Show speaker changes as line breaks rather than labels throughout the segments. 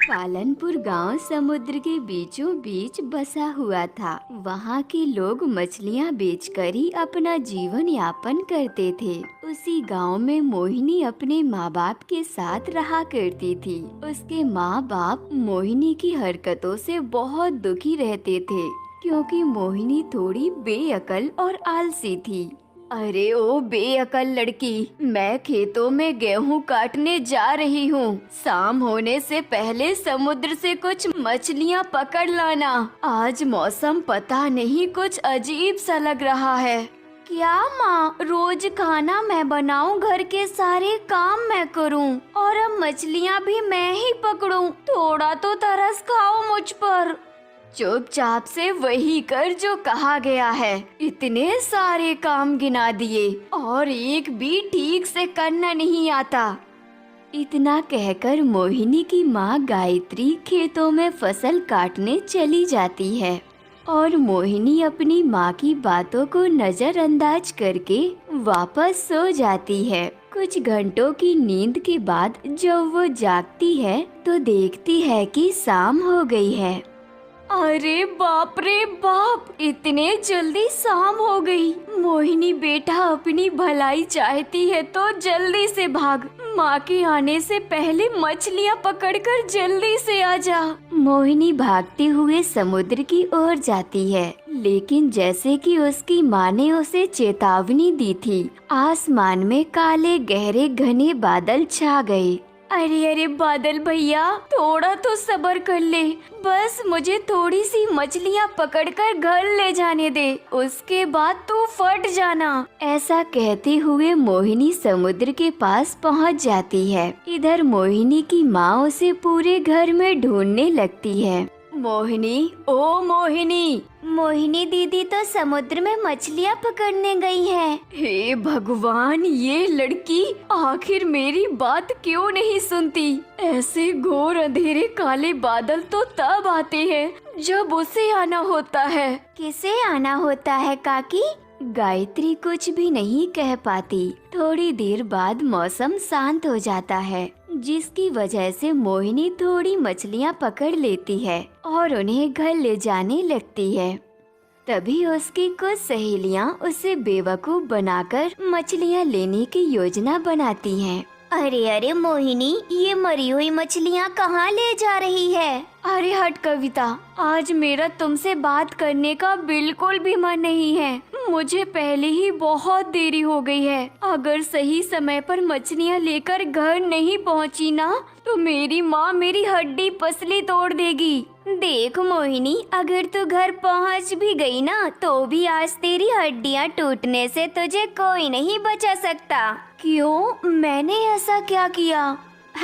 पालनपुर गांव समुद्र के बीचों बीच बसा हुआ था। वहां के लोग मछलियां बेचकर ही अपना जीवन यापन करते थे। उसी गांव में मोहिनी अपने माँ बाप के साथ रहा करती थी। उसके माँ बाप मोहिनी की हरकतों से बहुत दुखी रहते थे, क्योंकि मोहिनी थोड़ी बेअकल और आलसी थी। अरे ओ बेअकल लड़की, मैं खेतों में गेहूं काटने जा रही हूँ। शाम होने से पहले समुद्र से कुछ मछलियाँ पकड़ लाना। आज मौसम पता नहीं कुछ अजीब सा लग रहा है। क्या माँ, रोज खाना मैं बनाऊं, घर के सारे काम मैं करूं और अब मछलियाँ भी मैं ही पकड़ूं? थोड़ा तो तरस खाओ मुझ पर। चुपचाप से वही कर जो कहा गया है। इतने सारे काम गिना दिए और एक भी ठीक से करना नहीं आता। इतना कहकर मोहिनी की माँ गायत्री खेतों में फसल काटने चली जाती है और मोहिनी अपनी माँ की बातों को नजरअंदाज करके वापस सो जाती है। कुछ घंटों की नींद के बाद जब वो जागती है तो देखती है कि शाम हो गई है। अरे बाप रे बाप, इतने जल्दी शाम हो गई। मोहिनी बेटा, अपनी भलाई चाहती है तो जल्दी से भाग। माँ के आने से पहले मछलियाँ पकड़कर जल्दी से आ जा। मोहिनी भागते हुए समुद्र की ओर जाती है, लेकिन जैसे कि उसकी माँ ने उसे चेतावनी दी थी, आसमान में काले गहरे घने बादल छा गए। अरे अरे बादल भैया, थोड़ा तो सब्र कर ले। बस मुझे थोड़ी सी मछलियाँ पकड़कर घर ले जाने दे, उसके बाद तू फट जाना। ऐसा कहते हुए मोहिनी समुद्र के पास पहुँच जाती है। इधर मोहिनी की माँ उसे पूरे घर में ढूंढने लगती है। मोहिनी, ओ मोहिनी। मोहिनी दीदी तो समुद्र में मछलियाँ पकड़ने गई है। हे भगवान, ये लड़की आखिर मेरी बात क्यों नहीं सुनती? ऐसे घोर अंधेरे काले बादल तो तब आते हैं जब उसे आना होता है। किसे आना होता है काकी? गायत्री कुछ भी नहीं कह पाती। थोड़ी देर बाद मौसम शांत हो जाता है, जिसकी वजह से मोहिनी थोड़ी मछलियाँ पकड़ लेती है और उन्हें घर ले जाने लगती है। तभी उसकी कुछ सहेलियाँ उसे बेवकूफ बनाकर मछलियाँ लेने की योजना बनाती हैं। अरे अरे मोहिनी, ये मरी हुई मछलियाँ कहाँ ले जा रही है? अरे हट कविता, आज मेरा तुमसे बात करने का बिल्कुल भी मन नहीं है। मुझे पहले ही बहुत देरी हो गई है। अगर सही समय पर मछलियाँ लेकर घर नहीं पहुँची ना, तो मेरी माँ मेरी हड्डी पसली तोड़ देगी। देख मोहिनी, अगर तू घर पहुँच भी गई ना, तो भी आज तेरी हड्डियाँ टूटने से तुझे कोई नहीं बचा सकता। क्यों? मैंने ऐसा क्या किया?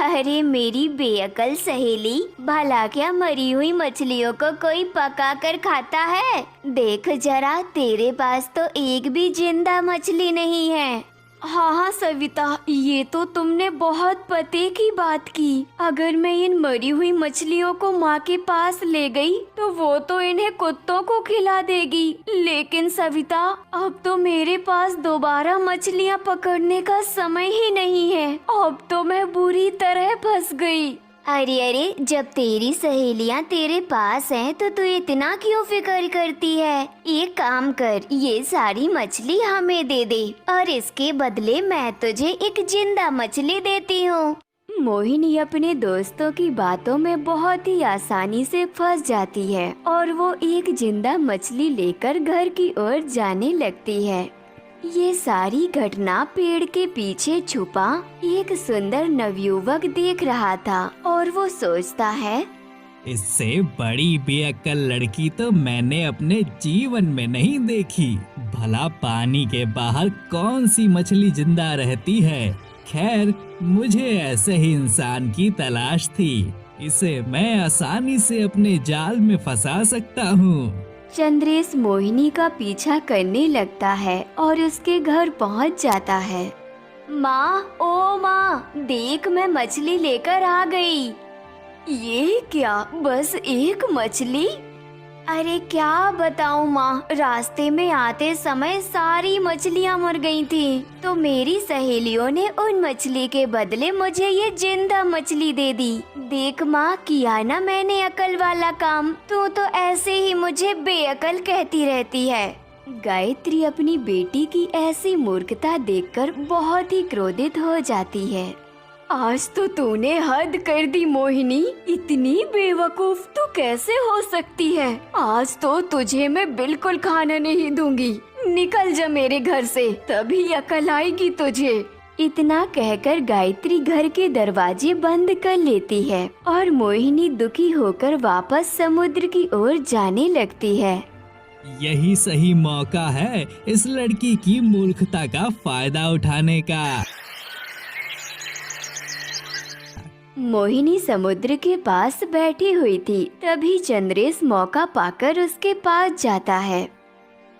अरे मेरी बेअकल सहेली, भला क्या मरी हुई मछलियों को कोई पका कर खाता है? देख जरा, तेरे पास तो एक भी जिंदा मछली नहीं है। हाँ हाँ सविता, ये तो तुमने बहुत पते की बात की। अगर मैं इन मरी हुई मछलियों को माँ के पास ले गई तो वो तो इन्हें कुत्तों को खिला देगी। लेकिन सविता, अब तो मेरे पास दोबारा मछलियाँ पकड़ने का समय ही नहीं है। अब तो मैं बुरी तरह फंस गई। अरे अरे, जब तेरी सहेलियाँ तेरे पास हैं तो तू इतना क्यों फिक्र करती है? एक काम कर, ये सारी मछली हमें दे दे और इसके बदले मैं तुझे एक जिंदा मछली देती हूँ। मोहिनी अपने दोस्तों की बातों में बहुत ही आसानी से फंस जाती है और वो एक जिंदा मछली लेकर घर की ओर जाने लगती है। ये सारी घटना पेड़ के पीछे छुपा एक सुंदर नवयुवक देख रहा था और वो सोचता है,
इससे बड़ी बेअक्ल लड़की तो मैंने अपने जीवन में नहीं देखी। भला पानी के बाहर कौन सी मछली जिंदा रहती है? खैर, मुझे ऐसे ही इंसान की तलाश थी। इसे मैं आसानी से अपने जाल में फंसा सकता हूँ।
चंद्रेश मोहिनी का पीछा करने लगता है और उसके घर पहुंच जाता है। माँ, ओ माँ, देख मैं मछली लेकर आ गई। ये क्या, बस एक मछली? अरे क्या बताऊँ माँ, रास्ते में आते समय सारी मछलियाँ मर गई थी, तो मेरी सहेलियों ने उन मछली के बदले मुझे ये जिंदा मछली दे दी। देख माँ, किया ना मैंने अकल वाला काम, तू तो ऐसे ही मुझे बेअकल कहती रहती है। गायत्री अपनी बेटी की ऐसी मूर्खता देखकर बहुत ही क्रोधित हो जाती है। आज तो तूने हद कर दी मोहिनी, इतनी बेवकूफ तू कैसे हो सकती है। आज तो तुझे मैं बिल्कुल खाना नहीं दूंगी, निकल जा मेरे घर से, तभी अकल आएगी तुझे। इतना कहकर गायत्री घर के दरवाजे बंद कर लेती है और मोहिनी दुखी होकर वापस समुद्र की ओर जाने लगती है।
यही सही मौका है इस लड़की की मूर्खता का फायदा उठाने का।
मोहिनी समुद्र के पास बैठी हुई थी, तभी चंद्रेश मौका पाकर उसके पास जाता है।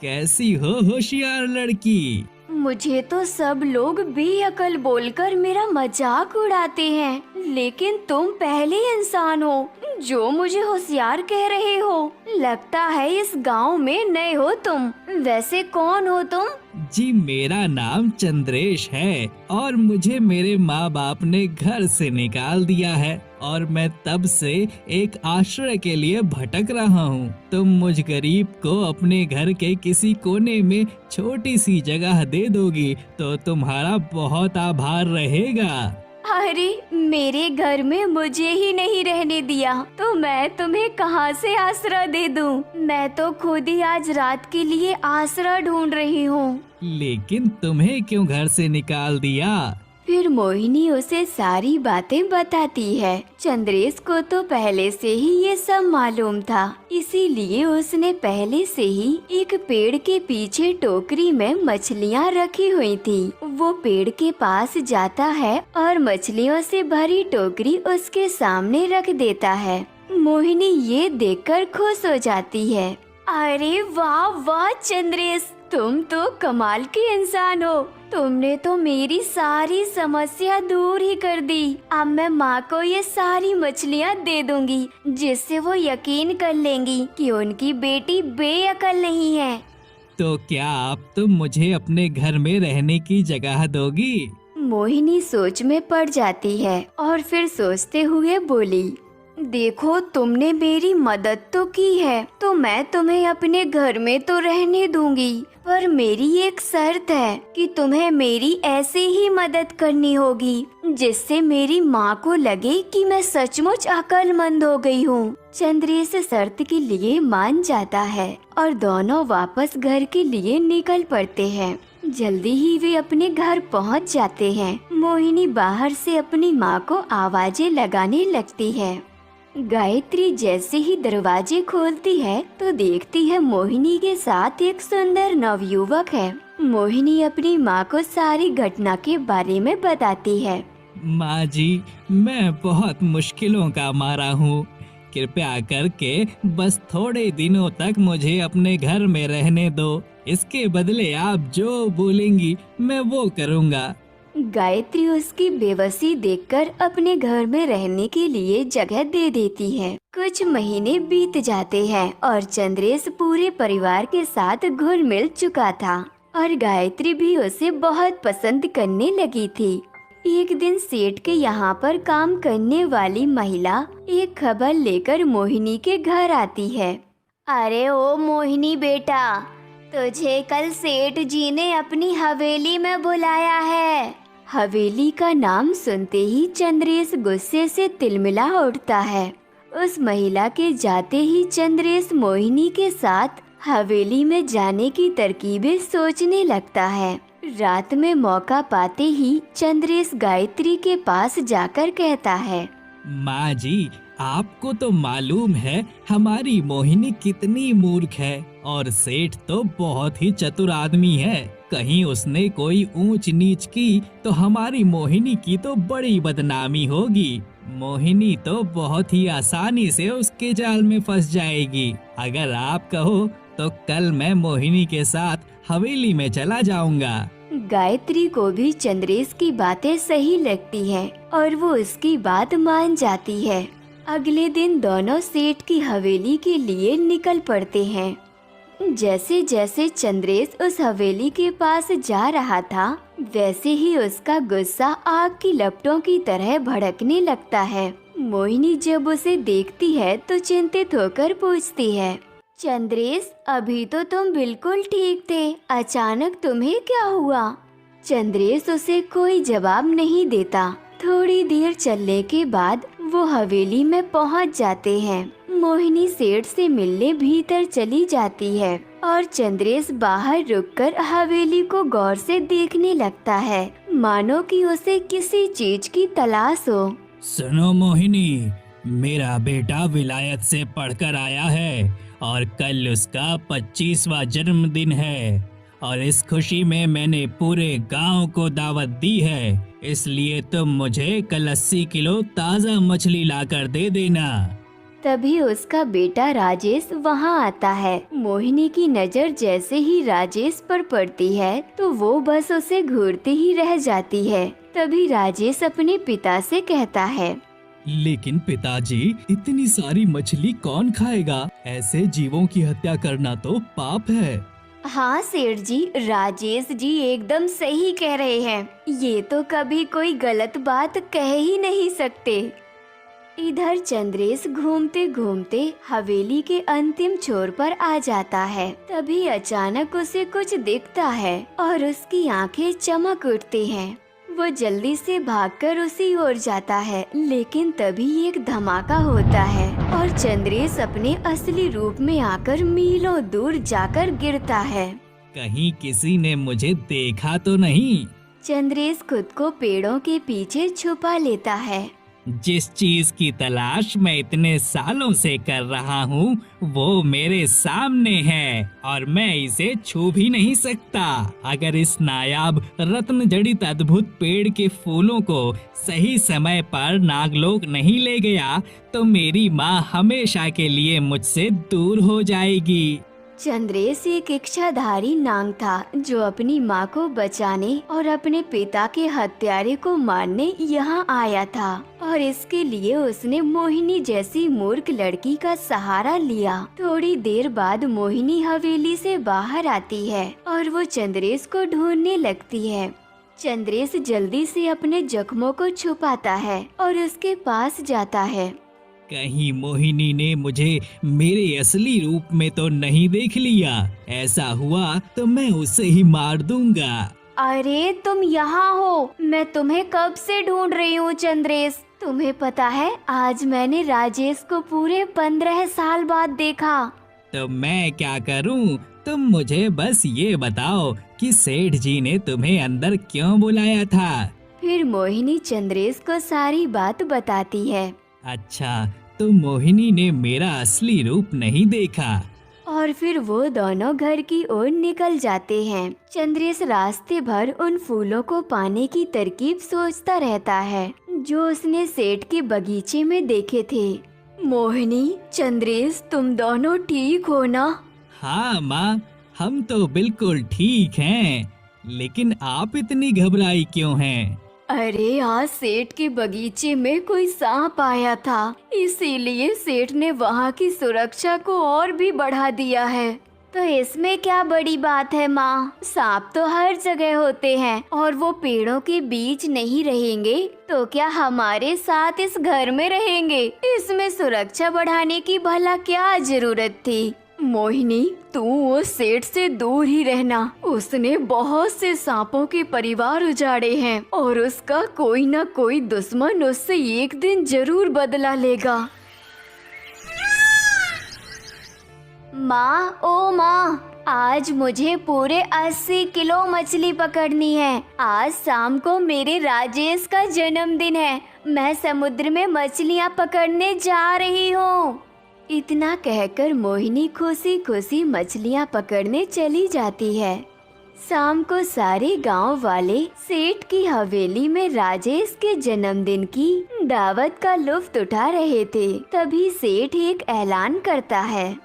कैसी हो होशियार लड़की?
मुझे तो सब लोग बेअकल बोलकर मेरा मजाक उड़ाते हैं, लेकिन तुम पहले इंसान हो जो मुझे होशियार कह रहे हो। लगता है इस गांव में नए हो तुम। वैसे कौन हो तुम?
जी मेरा नाम चंद्रेश है और मुझे मेरे माँ बाप ने घर से निकाल दिया है और मैं तब से एक आश्रय के लिए भटक रहा हूँ। तुम मुझ गरीब को अपने घर के किसी कोने में छोटी सी जगह दे दोगी तो तुम्हारा बहुत आभार रहेगा।
अरे मेरे घर में मुझे ही नहीं रहने दिया तो मैं तुम्हें कहाँ से आसरा दे दूं? मैं तो खुद ही आज रात के लिए आसरा ढूंढ रही हूँ।
लेकिन तुम्हें क्यों घर से निकाल दिया?
फिर मोहिनी उसे सारी बातें बताती है। चंद्रेश को तो पहले से ही ये सब मालूम था, इसीलिए उसने पहले से ही एक पेड़ के पीछे टोकरी में मछलियाँ रखी हुई थी। वो पेड़ के पास जाता है और मछलियों से भरी टोकरी उसके सामने रख देता है। मोहिनी ये देखकर खुश हो जाती है। अरे वाह वाह चंद्रेश, तुम तो कमाल के इंसान हो। तुमने तो मेरी सारी समस्या दूर ही कर दी। अब मैं माँ को ये सारी मछलियाँ दे दूंगी, जिससे वो यकीन कर लेंगी कि उनकी बेटी बेअकल नहीं है।
तो क्या अब तुम मुझे अपने घर में रहने की जगह दोगी?
मोहिनी सोच में पड़ जाती है और फिर सोचते हुए बोली, देखो तुमने मेरी मदद तो की है, तो मैं तुम्हें अपने घर में तो रहने दूंगी, पर मेरी एक शर्त है कि तुम्हें मेरी ऐसे ही मदद करनी होगी जिससे मेरी माँ को लगे कि मैं सचमुच अक्लमंद हो गई हूँ। चंद्रेश शर्त के लिए मान जाता है और दोनों वापस घर के लिए निकल पड़ते हैं। जल्दी ही वे अपने घर पहुँच जाते हैं। मोहिनी बाहर से अपनी माँ को आवाजें लगाने लगती है। गायत्री जैसे ही दरवाजे खोलती है तो देखती है मोहिनी के साथ एक सुंदर नवयुवक है। मोहिनी अपनी माँ को सारी घटना के बारे में बताती है।
माँ जी, मैं बहुत मुश्किलों का मारा हूँ, कृपया करके बस थोड़े दिनों तक मुझे अपने घर में रहने दो। इसके बदले आप जो बोलेंगी मैं वो करूँगा।
गायत्री उसकी बेबसी देखकर अपने घर में रहने के लिए जगह दे देती है। कुछ महीने बीत जाते हैं और चंद्रेश पूरे परिवार के साथ घुल मिल चुका था और गायत्री भी उसे बहुत पसंद करने लगी थी। एक दिन सेठ के यहाँ पर काम करने वाली महिला एक खबर लेकर मोहिनी के घर आती है। अरे ओ मोहिनी बेटा, तुझे कल सेठ जी ने अपनी हवेली में बुलाया है। हवेली का नाम सुनते ही चंद्रेश गुस्से से तिलमिला उठता है। उस महिला के जाते ही चंद्रेश मोहिनी के साथ हवेली में जाने की तरकीबें सोचने लगता है। रात में मौका पाते ही चंद्रेश गायत्री के पास जाकर कहता है,
माँ जी, आपको तो मालूम है हमारी मोहिनी कितनी मूर्ख है और सेठ तो बहुत ही चतुर आदमी है। कहीं उसने कोई ऊंच नीच की तो हमारी मोहिनी की तो बड़ी बदनामी होगी। मोहिनी तो बहुत ही आसानी से उसके जाल में फंस जाएगी। अगर आप कहो तो कल मैं मोहिनी के साथ हवेली में चला जाऊंगा।
गायत्री को भी चंद्रेश की बातें सही लगती है और वो उसकी बात मान जाती है। अगले दिन दोनों सेठ की हवेली के लिए निकल पड़ते हैं। जैसे जैसे चंद्रेश उस हवेली के पास जा रहा था, वैसे ही उसका गुस्सा आग की लपटों की तरह भड़कने लगता है। मोहिनी जब उसे देखती है तो चिंतित होकर पूछती है, चंद्रेश, अभी तो तुम बिल्कुल ठीक थे, अचानक तुम्हें क्या हुआ? चंद्रेश उसे कोई जवाब नहीं देता। थोड़ी देर चलने के बाद वो हवेली में पहुंच जाते हैं। मोहिनी सेठ से मिलने भीतर चली जाती है और चंद्रेश बाहर रुककर हवेली को गौर से देखने लगता है, मानो कि उसे किसी चीज की तलाश हो।
सुनो मोहिनी, मेरा बेटा विलायत से पढ़कर आया है और कल उसका 25वां जन्मदिन है और इस खुशी में मैंने पूरे गांव को दावत दी है, इसलिए तुम मुझे कल 80 किलो ताज़ा मछली लाकर दे देना।
तभी उसका बेटा राजेश वहाँ आता है। मोहिनी की नज़र जैसे ही राजेश पर पड़ती है तो वो बस उसे घूरती ही रह जाती है। तभी राजेश अपने पिता से कहता है,
लेकिन पिताजी, इतनी सारी मछली कौन खाएगा? ऐसे जीवों की हत्या करना तो पाप है।
हाँ सेठ जी, राजेश जी एकदम सही कह रहे हैं। ये तो कभी कोई गलत बात कह ही नहीं सकते। इधर चंद्रेश घूमते घूमते हवेली के अंतिम छोर पर आ जाता है। तभी अचानक उसे कुछ दिखता है और उसकी आंखें चमक उठती हैं। वो जल्दी से भागकर उसी ओर जाता है, लेकिन तभी एक धमाका होता है और चंद्रेश अपने असली रूप में आकर मीलों दूर जाकर गिरता है।
कहीं किसी ने मुझे देखा तो नहीं?
चंद्रेश खुद को पेड़ों के पीछे छुपा लेता है।
जिस चीज की तलाश मैं इतने सालों से कर रहा हूँ वो मेरे सामने है और मैं इसे छू भी नहीं सकता। अगर इस नायाब रत्न जड़ित अद्भुत पेड़ के फूलों को सही समय पर नागलोक नहीं ले गया तो मेरी माँ हमेशा के लिए मुझसे दूर हो जाएगी।
चंद्रेश एक इच्छाधारी नाग था जो अपनी माँ को बचाने और अपने पिता के हत्यारे को मारने यहाँ आया था और इसके लिए उसने मोहिनी जैसी मूर्ख लड़की का सहारा लिया। थोड़ी देर बाद मोहिनी हवेली से बाहर आती है और वो चंद्रेश को ढूंढने लगती है। चंद्रेश जल्दी से अपने जख्मों को छुपाता है और उसके पास जाता है।
कहीं मोहिनी ने मुझे मेरे असली रूप में तो नहीं देख लिया? ऐसा हुआ तो मैं उसे ही मार दूंगा।
अरे तुम यहाँ हो, मैं तुम्हें कब से ढूंढ रही हूँ चंद्रेश। तुम्हें पता है आज मैंने राजेश को पूरे 15 साल बाद देखा।
तो मैं क्या करूँ? तुम मुझे बस ये बताओ कि सेठ जी ने तुम्हें अंदर क्यों बुलाया था?
फिर मोहिनी चंद्रेश को सारी बात बताती है।
अच्छा, तो मोहिनी ने मेरा असली रूप नहीं देखा।
और फिर वो दोनों घर की ओर निकल जाते हैं। चंद्रेश रास्ते भर उन फूलों को पाने की तरकीब सोचता रहता है जो उसने सेठ के बगीचे में देखे थे। मोहिनी, चंद्रेश, तुम दोनों ठीक हो ना?
हाँ माँ, हम तो बिल्कुल ठीक हैं। लेकिन आप इतनी घबराई क्यों हैं?
अरे आज सेठ के बगीचे में कोई सांप आया था, इसीलिए सेठ ने वहाँ की सुरक्षा को और भी बढ़ा दिया है। तो इसमें क्या बड़ी बात है माँ, सांप तो हर जगह होते हैं और वो पेड़ों के बीच नहीं रहेंगे तो क्या हमारे साथ इस घर में रहेंगे? इसमें सुरक्षा बढ़ाने की भला क्या जरूरत थी? मोहिनी, तू उस सेठ से दूर ही रहना। उसने बहुत से सांपों के परिवार उजाड़े हैं और उसका कोई न कोई दुश्मन उससे एक दिन जरूर बदला लेगा। माँ, ओ माँ, आज मुझे पूरे 80 किलो मछली पकड़नी है। आज शाम को मेरे राजेश का जन्मदिन है। मैं समुद्र में मछलियाँ पकड़ने जा रही हूँ। इतना कहकर मोहिनी खुशी खुशी मछलियाँ पकड़ने चली जाती है। शाम को सारे गांव वाले सेठ की हवेली में राजेश के जन्मदिन की दावत का लुत्फ उठा रहे थे। तभी सेठ एक ऐलान करता है,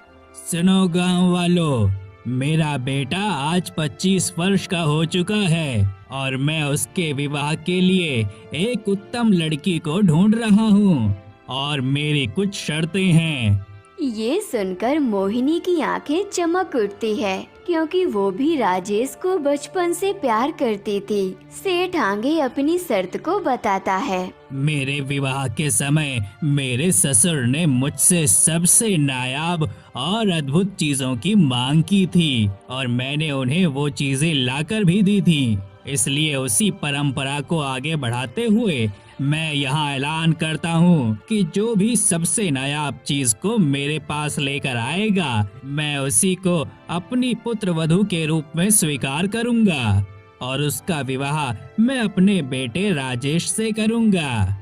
सुनो गांव वालों, मेरा बेटा आज 25 वर्ष का हो चुका है और मैं उसके विवाह के लिए एक उत्तम लड़की को ढूंढ रहा हूँ। और मेरी कुछ शर्तें हैं।
ये सुनकर मोहिनी की आंखें चमक उठती है, क्योंकि वो भी राजेश को बचपन से प्यार करती थी। सेठ आगे अपनी शर्त को बताता है।
मेरे विवाह के समय मेरे ससुर ने मुझसे सबसे नायाब और अद्भुत चीजों की मांग की थी और मैंने उन्हें वो चीजें लाकर भी दी थी। इसलिए उसी परंपरा को आगे बढ़ाते हुए मैं यहाँ ऐलान करता हूँ कि जो भी सबसे नायाब चीज को मेरे पास लेकर आएगा, मैं उसी को अपनी पुत्र वधू के रूप में स्वीकार करूँगा और उसका विवाह मैं अपने बेटे राजेश से करूँगा।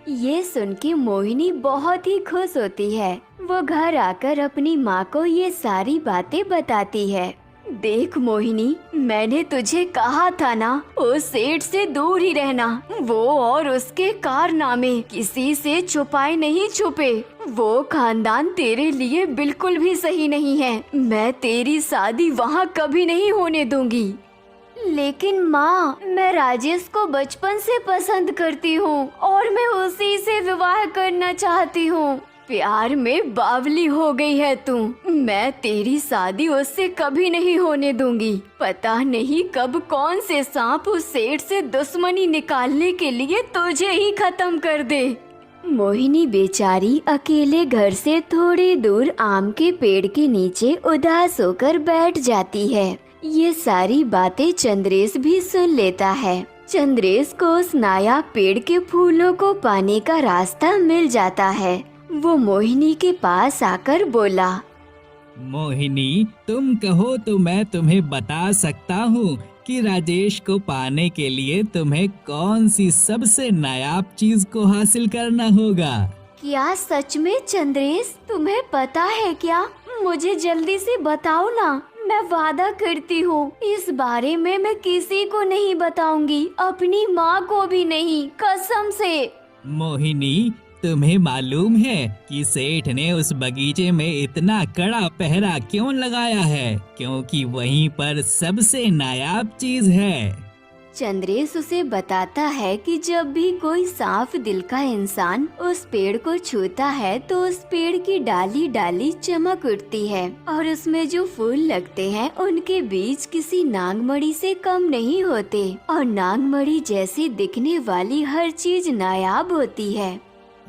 ये सुन के मोहिनी बहुत ही खुश होती है। वो घर आकर अपनी माँ को ये सारी बातें बताती है। देख मोहिनी, मैंने तुझे कहा था ना, उस सेठ से दूर ही रहना। वो और उसके कारनामे किसी से छुपाए नहीं छुपे। वो खानदान तेरे लिए बिल्कुल भी सही नहीं है। मैं तेरी शादी वहाँ कभी नहीं होने दूंगी। लेकिन माँ, मैं राजेश को बचपन से पसंद करती हूँ और मैं उसी से विवाह करना चाहती हूँ। प्यार में बावली हो गई है तू। मैं तेरी शादी उससे कभी नहीं होने दूंगी। पता नहीं कब कौन से सांप उस सेठ से दुश्मनी निकालने के लिए तुझे ही खत्म कर दे। मोहिनी बेचारी अकेले घर से थोड़ी दूर आम के पेड़ के नीचे उदास होकर बैठ जाती है। ये सारी बातें चंद्रेश भी सुन लेता है। चंद्रेश को उस नायाब पेड़ के फूलों को पाने का रास्ता मिल जाता है। वो मोहिनी के पास आकर बोला,
मोहिनी, तुम कहो तो मैं तुम्हें बता सकता हूँ कि राजेश को पाने के लिए तुम्हें कौन सी सबसे नायाब चीज को हासिल करना होगा।
क्या सच में चंद्रेश, तुम्हें पता है क्या? मुझे जल्दी से बताओ ना। मैं वादा करती हूँ इस बारे में मैं किसी को नहीं बताऊंगी, अपनी माँ को भी नहीं, कसम से।
मोहिनी, तुम्हें मालूम है कि सेठ ने उस बगीचे में इतना कड़ा पहरा क्यों लगाया है? क्योंकि वहीं पर सबसे नायाब चीज है।
चंद्रेश उसे बताता है कि जब भी कोई साफ दिल का इंसान उस पेड़ को छूता है तो उस पेड़ की डाली डाली चमक उठती है और उसमें जो फूल लगते हैं उनके बीज किसी नागमणि से कम नहीं होते और नागमणि जैसी दिखने वाली हर चीज नायाब होती है।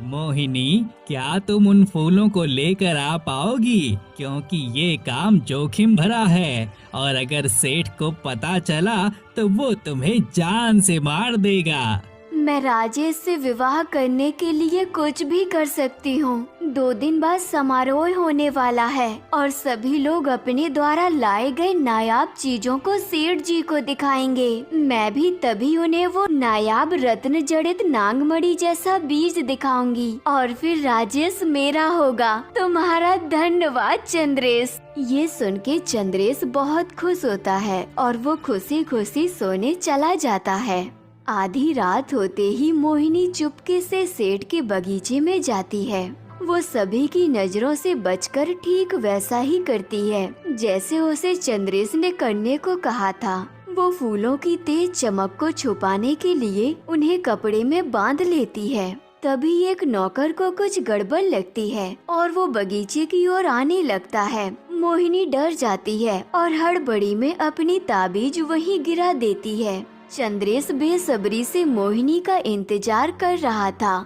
मोहिनी, क्या तुम उन फूलों को लेकर आ पाओगी? क्योंकि ये काम जोखिम भरा है और अगर सेठ को पता चला तो वो तुम्हें जान से मार देगा।
मैं राजेश से विवाह करने के लिए कुछ भी कर सकती हूँ। 2 दिन बाद समारोह होने वाला है और सभी लोग अपने द्वारा लाए गए नायाब चीजों को सेठ जी को दिखाएंगे। मैं भी तभी उन्हें वो नायाब रत्न जड़ित नागमणि जैसा बीज दिखाऊंगी और फिर राजेश मेरा होगा। तुम्हारा धन्यवाद चंद्रेश। ये सुन के चंद्रेश बहुत खुश होता है और वो खुशी खुशी सोने चला जाता है। आधी रात होते ही मोहिनी चुपके से सेठ के बगीचे में जाती है। वो सभी की नजरों से बचकर ठीक वैसा ही करती है जैसे उसे चंद्रेश ने करने को कहा था। वो फूलों की तेज चमक को छुपाने के लिए उन्हें कपड़े में बांध लेती है। तभी एक नौकर को कुछ गड़बड़ लगती है और वो बगीचे की ओर आने लगता है। मोहिनी डर जाती है और हड़बड़ी में अपनी ताबीज वहीं गिरा देती है। चंद्रेश बेसब्री से मोहिनी का इंतजार कर रहा था।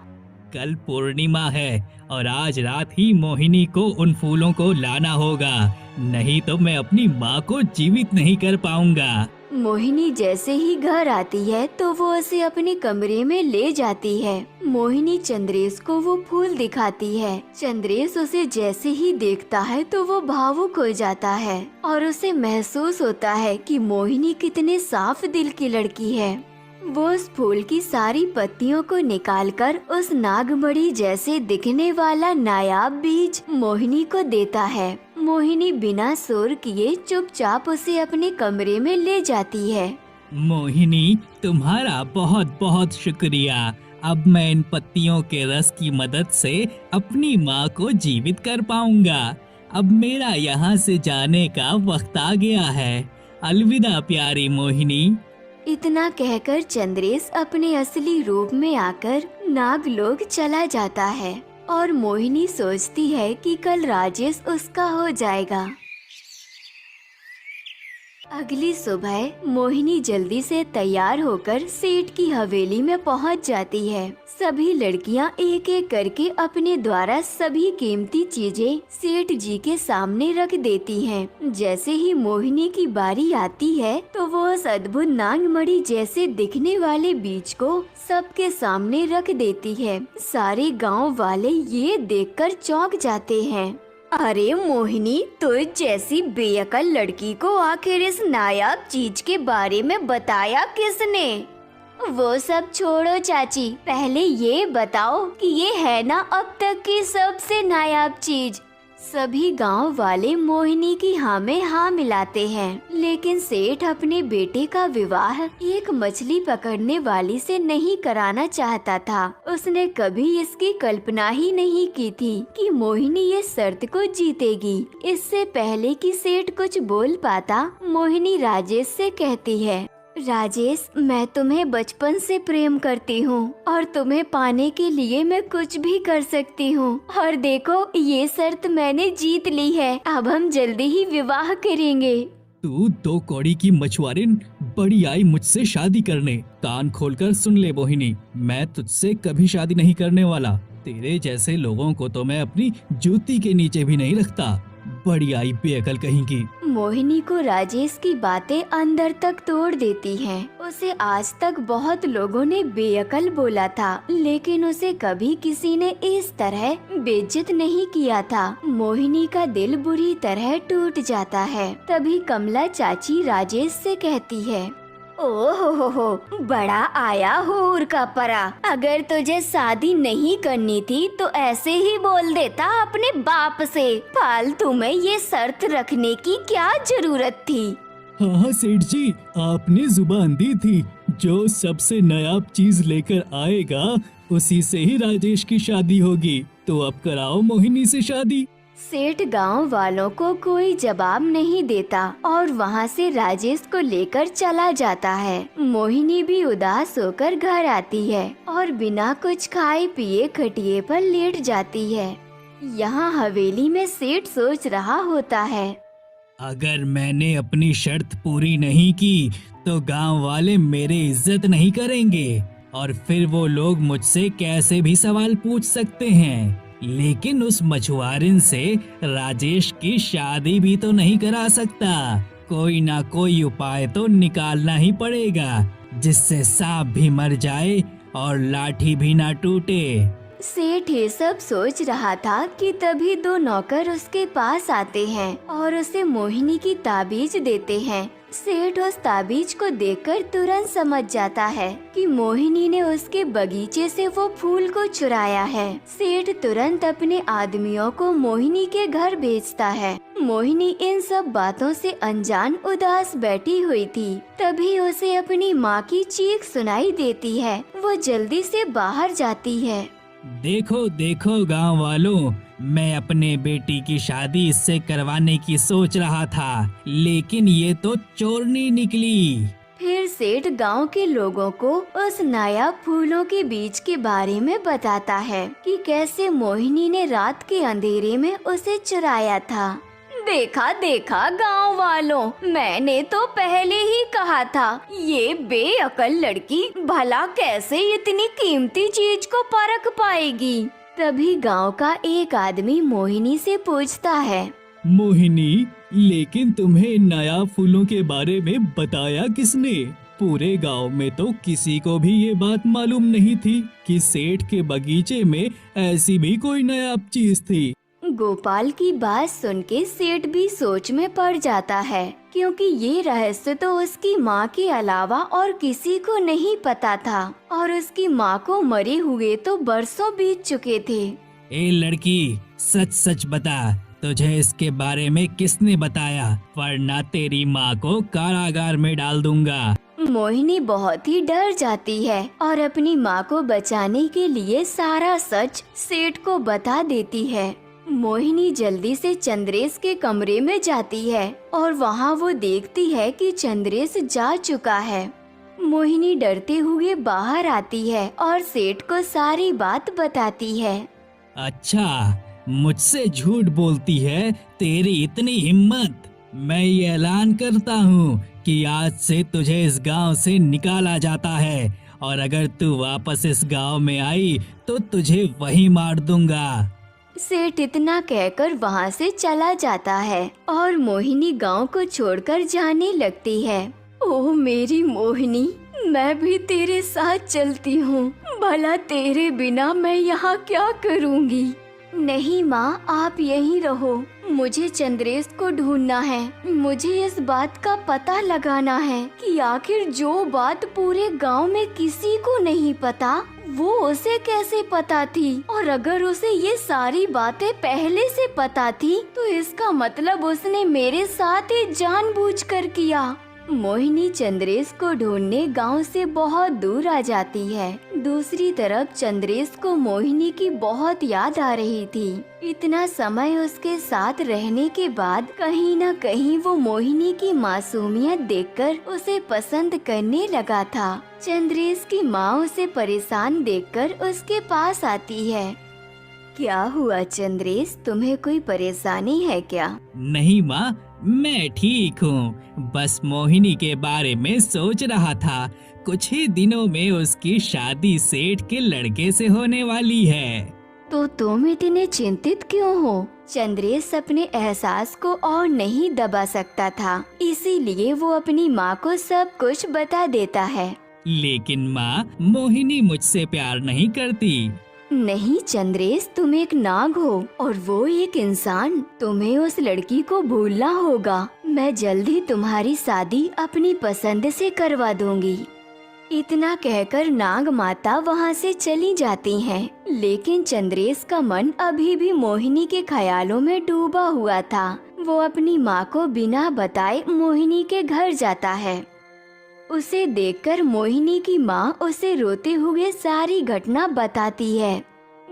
कल पूर्णिमा है और आज रात ही मोहिनी को उन फूलों को लाना होगा, नहीं तो मैं अपनी माँ को जीवित नहीं कर पाऊंगा।
मोहिनी जैसे ही घर आती है तो वो उसे अपने कमरे में ले जाती है। मोहिनी चंद्रेश को वो फूल दिखाती है। चंद्रेश उसे जैसे ही देखता है तो वो भावुक हो जाता है और उसे महसूस होता है कि मोहिनी कितने साफ दिल की लड़की है। वो उस फूल की सारी पत्तियों को निकालकर उस नागमणि जैसे दिखने वाला नायाब बीज मोहिनी को देता है। मोहिनी बिना शोर किए चुपचाप उसे अपने कमरे में ले जाती है।
मोहिनी, तुम्हारा बहुत बहुत शुक्रिया। अब मैं इन पत्तियों के रस की मदद से अपनी माँ को जीवित कर पाऊंगा। अब मेरा यहाँ से जाने का वक्त आ गया है। अलविदा प्यारी मोहिनी।
इतना कहकर चंद्रेश अपने असली रूप में आकर नागलोक चला जाता है। और मोहिनी सोचती है कि कल राजेश उसका हो जाएगा। अगली सुबह मोहिनी जल्दी से तैयार होकर सेठ की हवेली में पहुंच जाती है। सभी लड़कियां एक एक करके अपने द्वारा सभी कीमती चीजें सेठ जी के सामने रख देती हैं। जैसे ही मोहिनी की बारी आती है तो वो उस अद्भुत नागमणि जैसे दिखने वाले बीज को सबके सामने रख देती है। सारे गांव वाले ये देखकर चौंक जाते हैं। अरे मोहिनी, तुझ जैसी बेअकल लड़की को आखिर इस नायाब चीज के बारे में बताया किसने? वो सब छोड़ो चाची, पहले ये बताओ कि ये है ना अब तक की सबसे नायाब चीज। सभी गांव वाले मोहिनी की हाँ में हाँ मिलाते हैं, लेकिन सेठ अपने बेटे का विवाह एक मछली पकड़ने वाली से नहीं कराना चाहता था। उसने कभी इसकी कल्पना ही नहीं की थी कि मोहिनी ये शर्त को जीतेगी। इससे पहले कि सेठ कुछ बोल पाता, मोहिनी राजेश से कहती है, राजेश, मैं तुम्हें बचपन से प्रेम करती हूँ और तुम्हें पाने के लिए मैं कुछ भी कर सकती हूँ। और देखो, ये शर्त मैंने जीत ली है। अब हम जल्दी ही विवाह करेंगे।
तू 2 कौड़ी की मछुआरिन बड़ी आई मुझसे शादी करने। कान खोलकर सुन ले मोहिनी, मैं तुझसे कभी शादी नहीं करने वाला। तेरे जैसे लोगों को तो मैं अपनी जूती के नीचे भी नहीं रखता। बड़ी आई बेअकल कहीं की।
मोहिनी को राजेश की बातें अंदर तक तोड़ देती हैं। उसे आज तक बहुत लोगों ने बेअकल बोला था, लेकिन उसे कभी किसी ने इस तरह बेइज्जत नहीं किया था। मोहिनी का दिल बुरी तरह टूट जाता है। तभी कमला चाची राजेश से कहती है, ओहो, बड़ा आया हूर का परा। अगर तुझे शादी नहीं करनी थी तो ऐसे ही बोल देता अपने बाप से। फालतू में ये शर्त रखने की क्या जरूरत थी?
हाँ सेठ जी, आपने जुबान दी थी, जो सबसे नायाब चीज लेकर आएगा उसी से ही राजेश की शादी होगी। तो अब कराओ मोहिनी से शादी।
सेठ गांव वालों को कोई जवाब नहीं देता और वहां से राजेश को लेकर चला जाता है। मोहिनी भी उदास होकर घर आती है और बिना कुछ खाए पिए खटिए पर लेट जाती है। यहाँ हवेली में सेठ सोच रहा होता है,
अगर मैंने अपनी शर्त पूरी नहीं की तो गांव वाले मेरे इज्जत नहीं करेंगे और फिर वो लोग मुझसे कैसे भी सवाल पूछ सकते हैं। लेकिन उस मछुआरिन से राजेश की शादी भी तो नहीं करा सकता। कोई ना कोई उपाय तो निकालना ही पड़ेगा, जिससे सांप भी मर जाए और लाठी भी ना टूटे।
सेठ ये सब सोच रहा था कि तभी 2 नौकर उसके पास आते हैं और उसे मोहिनी की ताबीज देते हैं। सेठ उस ताबीज को देखकर तुरंत समझ जाता है कि मोहिनी ने उसके बगीचे से वो फूल को चुराया है। सेठ तुरंत अपने आदमियों को मोहिनी के घर भेजता है। मोहिनी इन सब बातों से अनजान उदास बैठी हुई थी। तभी उसे अपनी माँ की चीख सुनाई देती है। वो जल्दी से बाहर जाती है।
देखो देखो गांव वालों, मैं अपने बेटी की शादी इससे करवाने की सोच रहा था, लेकिन ये तो चोरनी निकली।
फिर सेठ गांव के लोगों को उस नायाब फूलों के बीज के बारे में बताता है कि कैसे मोहिनी ने रात के अंधेरे में उसे चुराया था। देखा देखा गांव वालों, मैंने तो पहले ही कहा था, ये बेअकल लड़की भला कैसे इतनी कीमती चीज को परख पाएगी। तभी गांव का एक आदमी मोहिनी से पूछता है,
मोहिनी, लेकिन तुम्हें नायाब फूलों के बारे में बताया किसने? पूरे गांव में तो किसी को भी ये बात मालूम नहीं थी कि सेठ के बगीचे में ऐसी भी कोई नायाब चीज थी।
गोपाल की बात सुन के सेठ भी सोच में पड़ जाता है, क्योंकि ये रहस्य तो उसकी माँ के अलावा और किसी को नहीं पता था और उसकी माँ को मरे हुए तो बरसों बीत चुके थे।
ए लड़की, सच सच बता, तुझे इसके बारे में किसने बताया? वरना तेरी माँ को कारागार में डाल दूंगा।
मोहिनी बहुत ही डर जाती है और अपनी माँ को बचाने के लिए सारा सच सेठ को बता देती है। मोहिनी जल्दी से चंद्रेश के कमरे में जाती है और वहाँ वो देखती है कि चंद्रेश जा चुका है। मोहिनी डरते हुए बाहर आती है और सेठ को सारी बात बताती है।
अच्छा, मुझसे झूठ बोलती है, तेरी इतनी हिम्मत। मैं ये ऐलान करता हूँ कि आज से तुझे इस गांव से निकाला जाता है, और अगर तू वापस इस गांव में आई तो तुझे वहीं मार दूंगा।
सेठ इतना कहकर वहाँ से चला जाता है और मोहिनी गांव को छोड़कर जाने लगती है। ओह मेरी मोहिनी, मैं भी तेरे साथ चलती हूँ। भला तेरे बिना मैं यहाँ क्या करूँगी। नहीं माँ, आप यहीं रहो। मुझे चंद्रेश को ढूंढना है। मुझे इस बात का पता लगाना है कि आखिर जो बात पूरे गांव में किसी को नहीं पता, वो उसे कैसे पता थी। और अगर उसे ये सारी बातें पहले से पता थी तो इसका मतलब उसने मेरे साथ ही जानबूझकर किया। मोहिनी चंद्रेश को ढूंढने गांव से बहुत दूर आ जाती है। दूसरी तरफ चंद्रेश को मोहिनी की बहुत याद आ रही थी। इतना समय उसके साथ रहने के बाद कहीं न कहीं वो मोहिनी की मासूमियत देखकर उसे पसंद करने लगा था। चंद्रेश की माँ उसे परेशान देखकर उसके पास आती है। क्या हुआ चंद्रेश, तुम्हें कोई परेशानी है क्या?
नहीं माँ, मैं ठीक हूँ। बस मोहिनी के बारे में सोच रहा था। कुछ ही दिनों में उसकी शादी सेठ के लड़के से होने वाली है।
तो तुम इतने चिंतित क्यों हो? चंद्रेश अपने एहसास को और नहीं दबा सकता था, इसीलिए वो अपनी माँ को सब कुछ बता देता है।
लेकिन माँ, मोहिनी मुझसे प्यार नहीं करती।
नहीं चंद्रेश, तुम एक नाग हो और वो एक इंसान। तुम्हें उस लड़की को भूलना होगा। मैं जल्द ही तुम्हारी शादी अपनी पसंद से करवा दूंगी। इतना कहकर नाग माता वहाँ से चली जाती हैं। लेकिन चंद्रेश का मन अभी भी मोहिनी के ख्यालों में डूबा हुआ था। वो अपनी माँ को बिना बताए मोहिनी के घर जाता है। उसे देखकर मोहिनी की माँ उसे रोते हुए सारी घटना बताती है।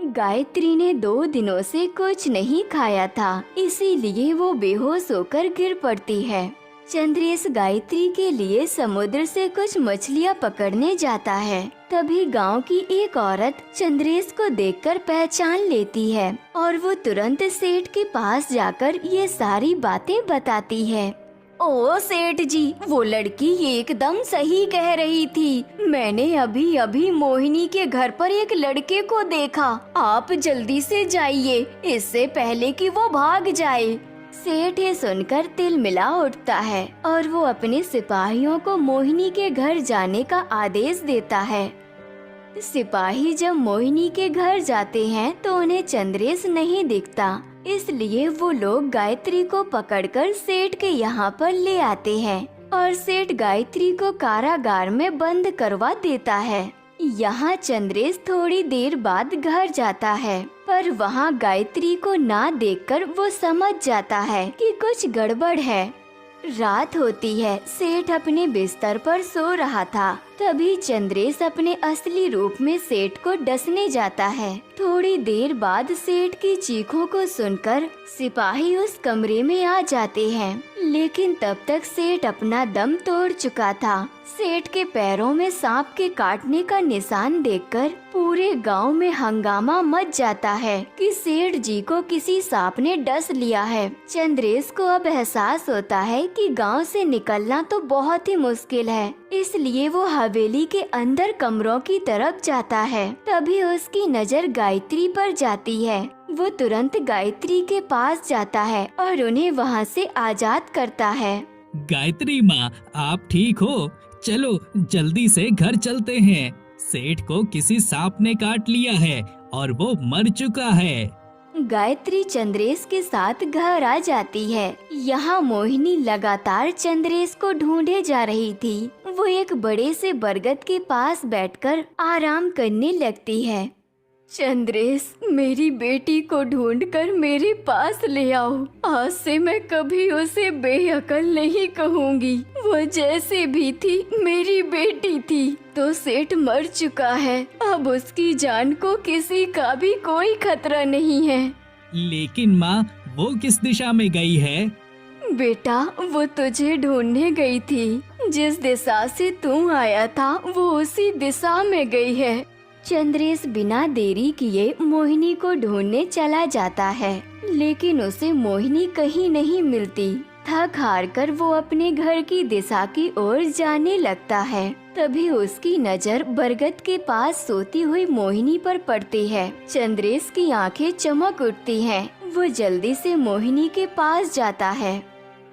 गायत्री ने 2 दिनों से कुछ नहीं खाया था, इसीलिए वो बेहोश होकर गिर पड़ती है। चंद्रेश गायत्री के लिए समुद्र से कुछ मछलियाँ पकड़ने जाता है। तभी गांव की एक औरत चंद्रेश को देखकर पहचान लेती है और वो तुरंत सेठ के पास जाकर ये सारी बातें बताती है। ओ सेठ जी, वो लड़की एकदम सही कह रही थी। मैंने अभी अभी मोहिनी के घर पर एक लड़के को देखा। आप जल्दी से जाइए, इससे पहले कि वो भाग जाए। सेठ ये सुनकर तिलमिला उठता है और वो अपने सिपाहियों को मोहिनी के घर जाने का आदेश देता है। सिपाही जब मोहिनी के घर जाते हैं तो उन्हें चंद्रेश नहीं दिखता, इसलिए वो लोग गायत्री को पकड़कर सेठ के यहाँ पर ले आते हैं और सेठ गायत्री को कारागार में बंद करवा देता है। यहाँ चंद्रेश थोड़ी देर बाद घर जाता है, पर वहाँ गायत्री को ना देखकर वो समझ जाता है कि कुछ गड़बड़ है। रात होती है। सेठ अपने बिस्तर पर सो रहा था। तभी चंद्रेश अपने असली रूप में सेठ को डसने जाता है। थोड़ी देर बाद सेठ की चीखों को सुनकर सिपाही उस कमरे में आ जाते हैं, लेकिन तब तक सेठ अपना दम तोड़ चुका था। सेठ के पैरों में सांप के काटने का निशान देखकर पूरे गांव में हंगामा मच जाता है कि सेठ जी को किसी सांप ने डस लिया है। चंद्रेश को अब एहसास होता है कि गांव से निकलना तो बहुत ही मुश्किल है, इसलिए वो हवेली के अंदर कमरों की तरफ जाता है। तभी उसकी नजर गायत्री पर जाती है। वो तुरंत गायत्री के पास जाता है और उन्हें वहाँ से आजाद करता है।
गायत्री माँ, आप ठीक हो? चलो जल्दी से घर चलते हैं। सेठ को किसी सांप ने काट लिया है और वो मर चुका है।
गायत्री चंद्रेश के साथ घर आ जाती है। यहाँ मोहिनी लगातार चंद्रेश को ढूंढे जा रही थी। वो एक बड़े से बरगद के पास बैठकर आराम करने लगती है। चंद्रेश, मेरी बेटी को ढूंढकर मेरे पास ले आओ। आज से मैं कभी उसे बेअकल नहीं कहूँगी। वो जैसे भी थी मेरी बेटी थी। तो सेठ मर चुका है, अब उसकी जान को किसी का भी कोई खतरा नहीं है।
लेकिन माँ, वो किस दिशा में गई है?
बेटा, वो तुझे ढूंढने गई थी। जिस दिशा से तू आया था वो उसी दिशा में गई है। चंद्रेश बिना देरी किए मोहिनी को ढूंढने चला जाता है, लेकिन उसे मोहिनी कहीं नहीं मिलती। थक हार कर वो अपने घर की दिशा की ओर जाने लगता है। तभी उसकी नजर बरगद के पास सोती हुई मोहिनी पर पड़ती है। चंद्रेश की आंखें चमक उठती हैं। वो जल्दी से मोहिनी के पास जाता है।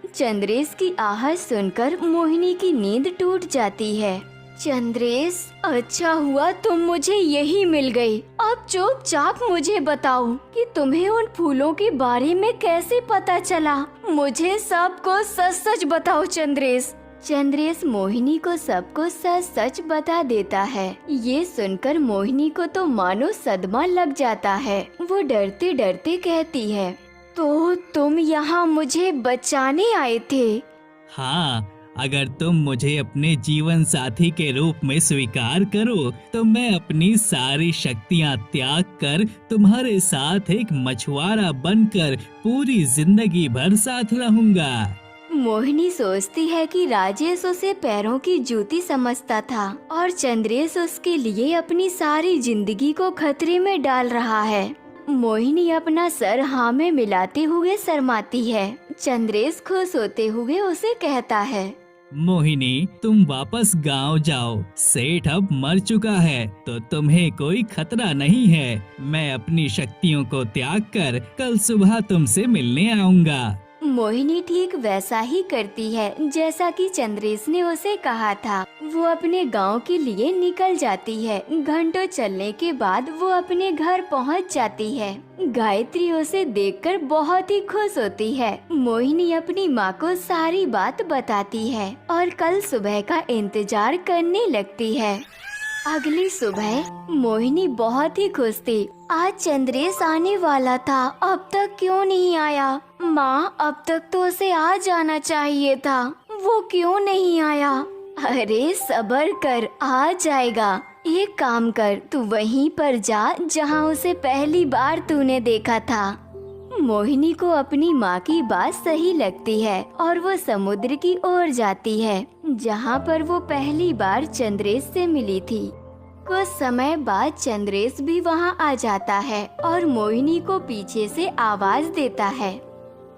चंद्रेश की आहट सुनकर मोहिनी की नींद टूट जाती है। चंद्रेश, अच्छा हुआ तुम मुझे यही मिल गई। अब चुपचाप मुझे बताओ कि तुम्हें उन फूलों के बारे में कैसे पता चला। मुझे सब कुछ सच सच बताओ चंद्रेश। चंद्रेश मोहिनी को सब कुछ सच सच बता देता है। ये सुनकर मोहिनी को तो मानो सदमा लग जाता है। वो डरते डरते कहती है, तो तुम यहाँ मुझे बचाने आए थे?
हाँ, अगर तुम मुझे अपने जीवन साथी के रूप में स्वीकार करो तो मैं अपनी सारी शक्तियाँ त्याग कर तुम्हारे साथ एक मछुआरा बनकर पूरी जिंदगी भर साथ रहूंगा।
मोहिनी सोचती है कि राजेश उसे पैरों की जूती समझता था और चंद्रेश उसके लिए अपनी सारी जिंदगी को खतरे में डाल रहा है। मोहिनी अपना सर हाँ में मिलाते हुए शर्माती है। चंद्रेश खुश होते हुए उसे कहता है,
मोहिनी, तुम वापस गांव जाओ। सेठ अब मर चुका है तो तुम्हें कोई खतरा नहीं है। मैं अपनी शक्तियों को त्याग कर कल सुबह तुमसे मिलने आऊंगा।
मोहिनी ठीक वैसा ही करती है जैसा कि चंद्रेश ने उसे कहा था। वो अपने गांव के लिए निकल जाती है। घंटों चलने के बाद वो अपने घर पहुंच जाती है। गायत्री उसे देखकर बहुत ही खुश होती है। मोहिनी अपनी माँ को सारी बात बताती है और कल सुबह का इंतजार करने लगती है। अगली सुबह मोहिनी बहुत ही खुश थी। आज चंद्रेश आने वाला था, अब तक क्यों नहीं आया? माँ, अब तक तो उसे आ जाना चाहिए था, वो क्यों नहीं आया? अरे सब्र कर, आ जाएगा। एक काम कर, तू वहीं पर जा जहाँ उसे पहली बार तूने देखा था। मोहिनी को अपनी माँ की बात सही लगती है और वो समुद्र की ओर जाती है जहाँ पर वो पहली बार चंद्रेश से मिली थी। कुछ समय बाद चंद्रेश भी वहाँ आ जाता है और मोहिनी को पीछे से आवाज देता है,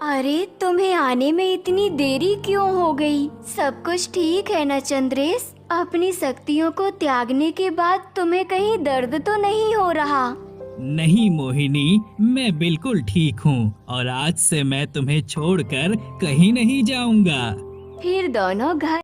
अरे तुम्हें आने में इतनी देरी क्यों हो गई? सब कुछ ठीक है न चंद्रेश? अपनी शक्तियों को त्यागने के बाद तुम्हें कहीं दर्द तो नहीं हो रहा?
नहीं मोहिनी, मैं बिल्कुल ठीक हूँ और आज से मैं तुम्हें छोड़कर कहीं नहीं जाऊंगा।
फिर दोनों घर